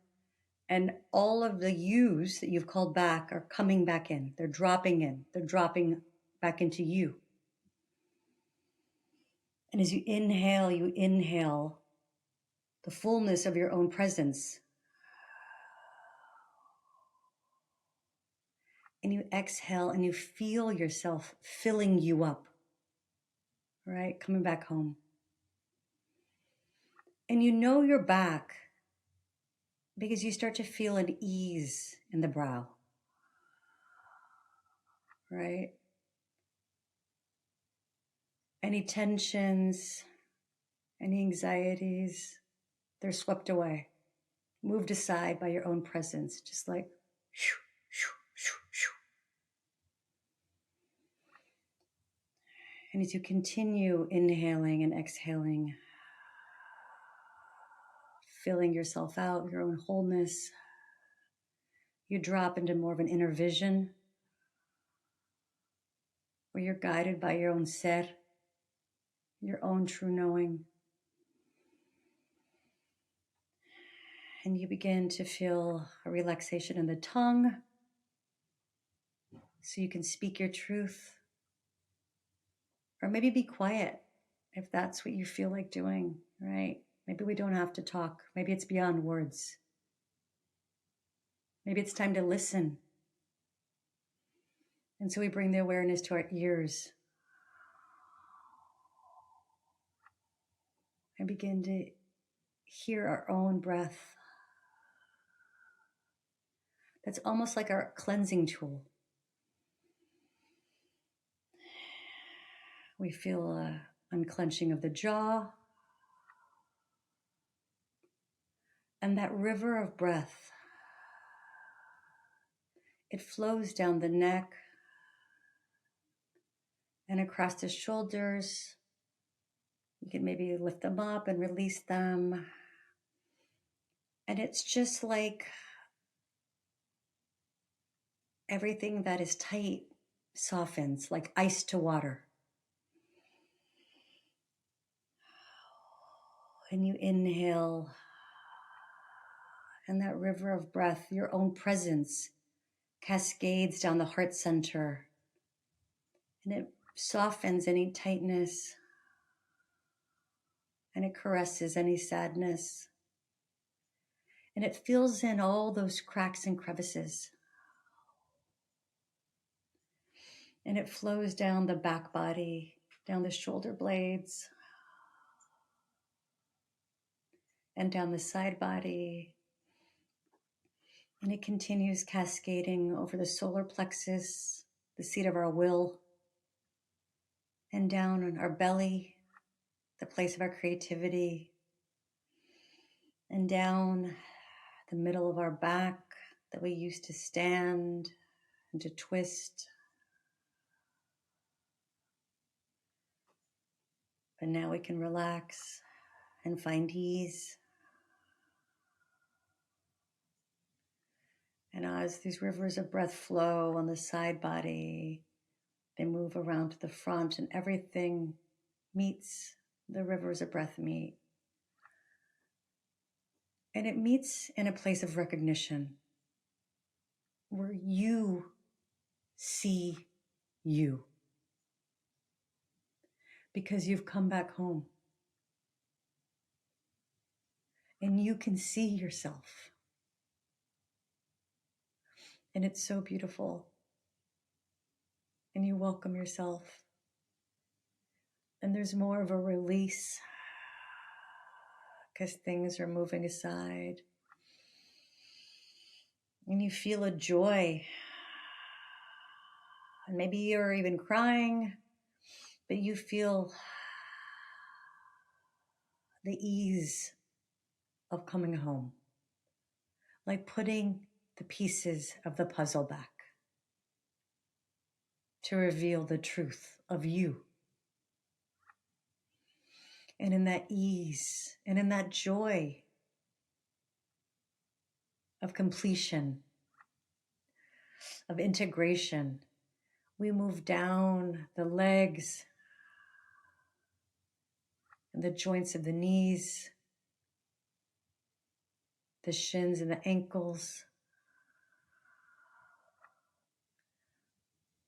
And all of the yous that you've called back are coming back in. They're dropping in. They're dropping back into you. And as you inhale the fullness of your own presence. And you exhale and you feel yourself filling you up. Right? Coming back home. And you know you're back because you start to feel an ease in the brow. Right? Any tensions, any anxieties, they're swept away, moved aside by your own presence, just like shoo, shoo, shoo, shoo. And as you continue inhaling and exhaling, filling yourself out, your own wholeness, you drop into more of an inner vision where you're guided by your own ser, your own true knowing. And you begin to feel a relaxation in the tongue so you can speak your truth. Or maybe be quiet if that's what you feel like doing, right? Maybe we don't have to talk. Maybe it's beyond words. Maybe it's time to listen. And so we bring the awareness to our ears and begin to hear our own breath. That's almost like our cleansing tool. We feel an unclenching of the jaw. And that river of breath, it flows down the neck and across the shoulders. You can maybe lift them up and release them. And it's just like everything that is tight softens, like ice to water. And you inhale, and that river of breath, your own presence, cascades down the heart center. And it softens any tightness. And it caresses any sadness. And it fills in all those cracks and crevices. And it flows down the back body, down the shoulder blades, and down the side body. And it continues cascading over the solar plexus, the seat of our will, and down on our belly, the place of our creativity, and down the middle of our back that we used to stand and to twist. But now we can relax and find ease. And as these rivers of breath flow on the side body, they move around to the front and everything meets the rivers of breath meet. And it meets in a place of recognition where you see you. Because you've come back home. And you can see yourself. And it's so beautiful. And you welcome yourself. And there's more of a release because things are moving aside. And you feel a joy. And maybe you're even crying, but you feel the ease of coming home, like putting the pieces of the puzzle back to reveal the truth of you. And in that ease and in that joy of completion, of integration, we move down the legs and the joints of the knees, the shins and the ankles,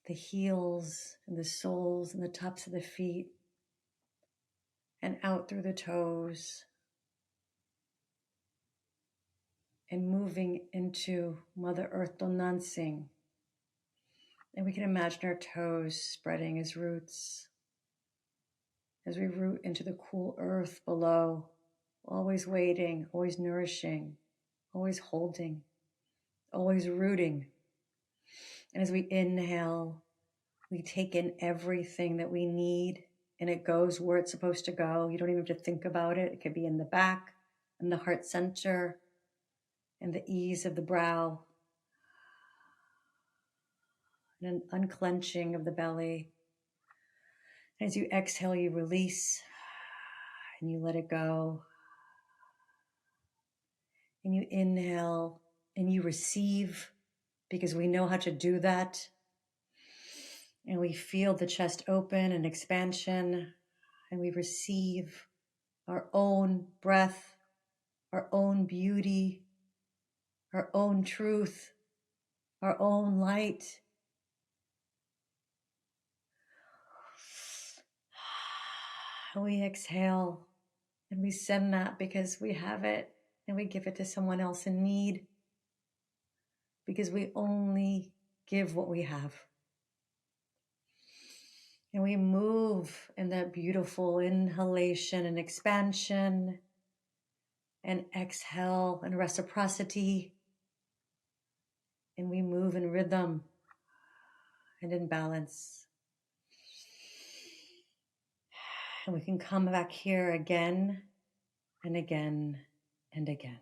the heels and the soles and the tops of the feet, and out through the toes, and moving into Mother Earth Donancing. And we can imagine our toes spreading as roots, as we root into the cool earth below, always waiting, always nourishing, always holding, always rooting. And as we inhale, we take in everything that we need, and it goes where it's supposed to go. You don't even have to think about it. It could be in the back, in the heart center, and the ease of the brow, and an unclenching of the belly. As you exhale, you release and you let it go. And you inhale and you receive, because we know how to do that. And we feel the chest open and expansion, and we receive our own breath, our own beauty, our own truth, our own light. And we exhale and we send that because we have it, and we give it to someone else in need, because we only give what we have. And we move in that beautiful inhalation and expansion, and exhale and reciprocity. And we move in rhythm and in balance. And we can come back here again and again and again.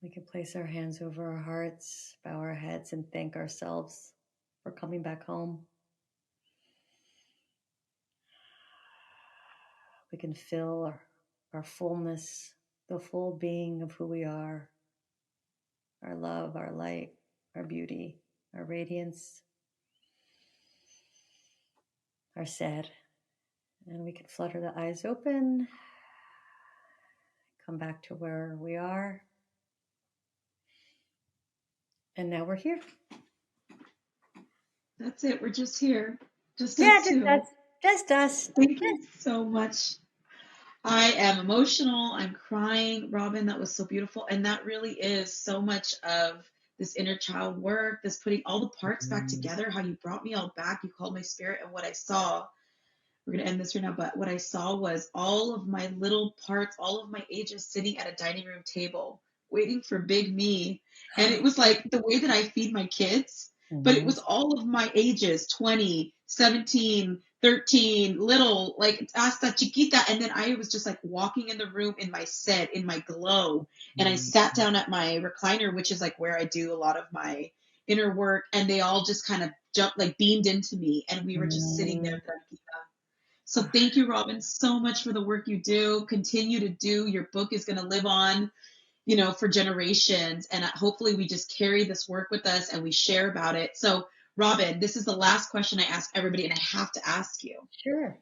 We can place our hands over our hearts, bow our heads, and thank ourselves for coming back home. We can feel our fullness, the full being of who we are, our love, our light, our beauty, our radiance, our sad. And we can flutter the eyes open, come back to where we are. And now we're here. That's it. We're just here. Just us two. Just us. Thank you so much. I am emotional. I'm crying. Robyn, that was so beautiful. And that really is so much of this inner child work, this putting all the parts back together, how you brought me all back. You called my spirit. And what I saw, we're going to end this right now, but what I saw was all of my little parts, all of my ages sitting at a dining room table, waiting for big me. And it was like the way that I feed my kids, but it was all of my ages, 20, 17, 13, little, like hasta chiquita. And then I was just like walking in the room in my set, in my glow. And I sat down at my recliner, which is like where I do a lot of my inner work. And they all just kind of jumped, like beamed into me. And we were just sitting there. So thank you, Robyn, so much for the work you do. Continue to do. Your book is going to live on, for generations. And hopefully we just carry this work with us and we share about it. So Robyn, this is the last question I ask everybody, and I have to ask you. Sure.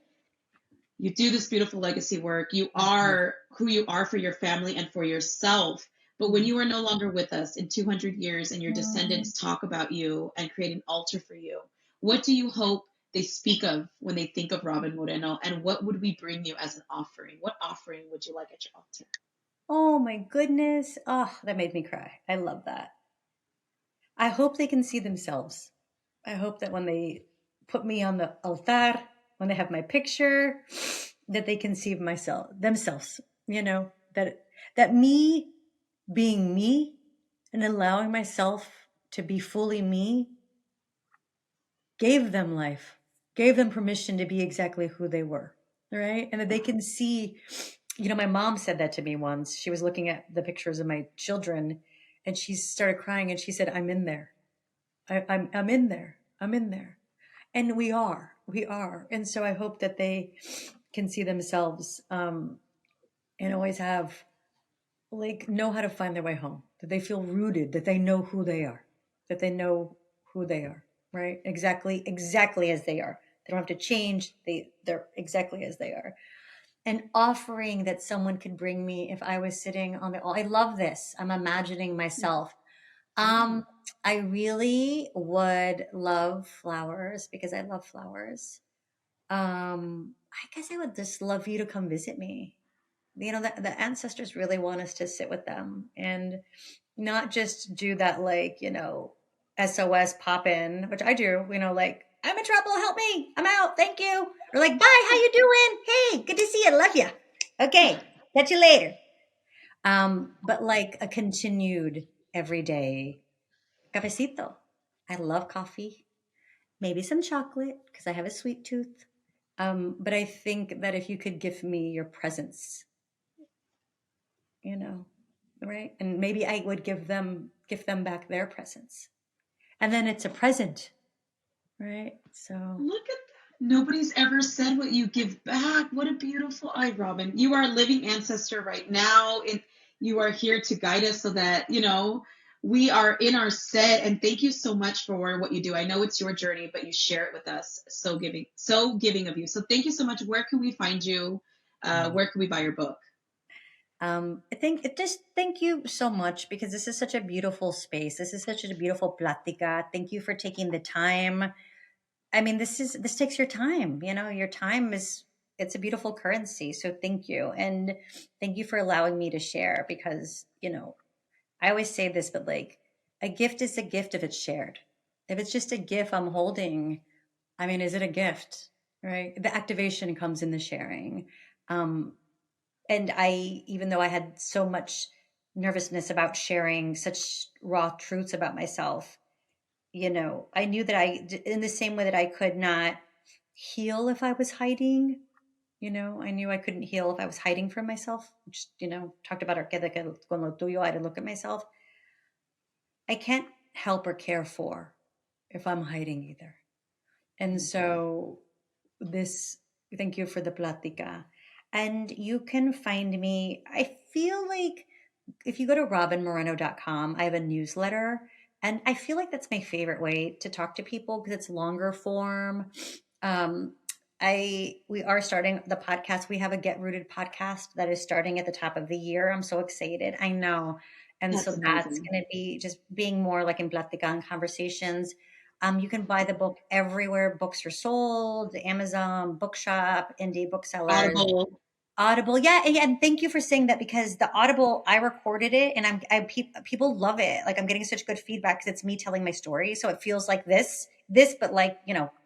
You do this beautiful legacy work. You are who you are for your family and for yourself. But when you are no longer with us in 200 years and your descendants talk about you and create an altar for you, what do you hope they speak of when they think of Robyn Moreno, and what would we bring you as an offering? What offering would you like at your altar? Oh my goodness. Oh, that made me cry. I love that. I hope they can see themselves. I hope that when they put me on the altar, when they have my picture, that they can see themselves, that me being me and allowing myself to be fully me gave them life. gave them permission to be exactly who they were, right? And that they can see, my mom said that to me once. She was looking at the pictures of my children and she started crying and she said, I'm in there. I'm in there. I'm in there. And we are. And so I hope that they can see themselves and always have, know how to find their way home, that they feel rooted, that they know who they are, right? Exactly as they are. They don't have to change. They're exactly as they are. And offering that someone could bring me if I was sitting on I love this. I'm imagining myself. I really would love flowers because I love flowers. I guess I would just love you to come visit me. The ancestors really want us to sit with them and not just do that, SOS pop in, which I do, I'm in trouble, help me, I'm out, thank you. Or bye, how you doing? Hey, good to see you, love you. Okay, catch you later. But a continued everyday cafecito. I love coffee, maybe some chocolate because I have a sweet tooth. But I think that if you could give me your presence, right? And maybe I would give them back their presence. And then it's a present, right? So look at that. Nobody's ever said what you give back. What a beautiful Robyn. You are a living ancestor right now. You are here to guide us so that, we are in our set. And thank you so much for what you do. I know it's your journey, but you share it with us. So giving of you. So thank you so much. Where can we find you? Where can we buy your book? Thank you so much because this is such a beautiful space. This is such a beautiful platica. Thank you for taking the time. I mean, this takes your time, your time it's a beautiful currency. So thank you. And thank you for allowing me to share because, I always say this, but a gift is a gift if it's shared. If it's just a gift I'm holding, I mean, is it a gift, right? The activation comes in the sharing. And even though I had so much nervousness about sharing such raw truths about myself, I knew that in the same way that I could not heal if I was hiding, I knew I couldn't heal if I was hiding from myself, which, talked about con lo tuyo, I had to look at myself. I can't help or care for if I'm hiding either. And so thank you for the platica. And you can find me, I feel like if you go to robynmoreno.com, I have a newsletter. And I feel like that's my favorite way to talk to people because it's longer form. We are starting the podcast. We have a Get Rooted podcast that is starting at the top of the year. I'm so excited. I know. And that's going to be just being more like in platica and conversations. You can buy the book everywhere books are sold, Amazon, Bookshop, indie booksellers. Audible. Yeah. And thank you for saying that because the Audible, I recorded it and people love it. I'm getting such good feedback because it's me telling my story. So it feels like this, but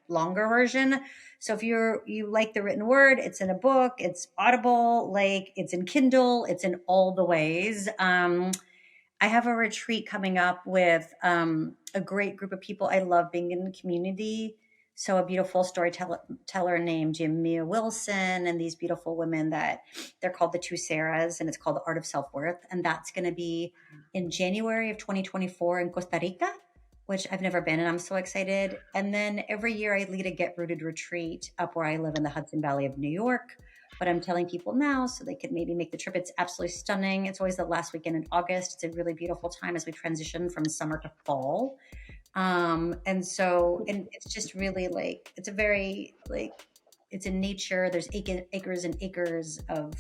longer version. So if you like the written word, it's in a book, it's Audible, it's in Kindle, it's in all the ways. I have a retreat coming up with a great group of people. I love being in the community. So a beautiful storyteller named Mija Wilson and these beautiful women that they're called the Two Sarahs and it's called The Art of Self-Worth. And that's going to be in January of 2024 in Costa Rica, which I've never been and I'm so excited. And then every year I lead a Get Rooted retreat up where I live in the Hudson Valley of New York. But I'm telling people now so they could maybe make the trip. It's absolutely stunning. It's always the last weekend in August. It's a really beautiful time as we transition from summer to fall. And it's just really it's a very it's in nature. There's acres and acres of,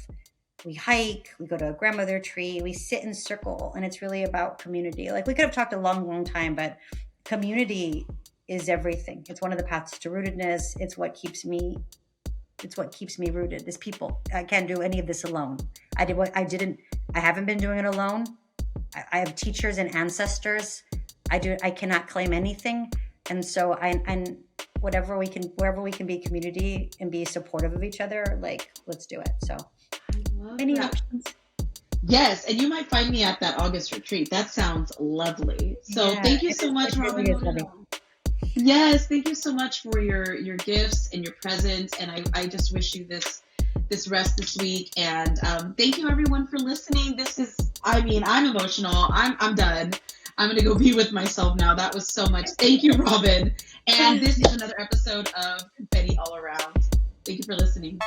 we hike, we go to a grandmother tree, we sit in circle, and it's really about community. We could have talked a long time, but community is everything. It's one of the paths to rootedness. It's what keeps me rooted is people. I can't do any of this alone. I haven't been doing it alone. I have teachers and ancestors. I cannot claim anything. And so wherever we can be community and be supportive of each other, let's do it. So many options. Yes. And you might find me at that August retreat. That sounds lovely. So thank you so much, Robyn. Yes, thank you so much for your gifts and your presence, and I just wish you this rest this week, and thank you everyone for listening. I'm emotional. I'm done. I'm gonna go be with myself now. That was so much. Thank you, Robyn. And this is another episode of Confetti All Around. Thank you for listening.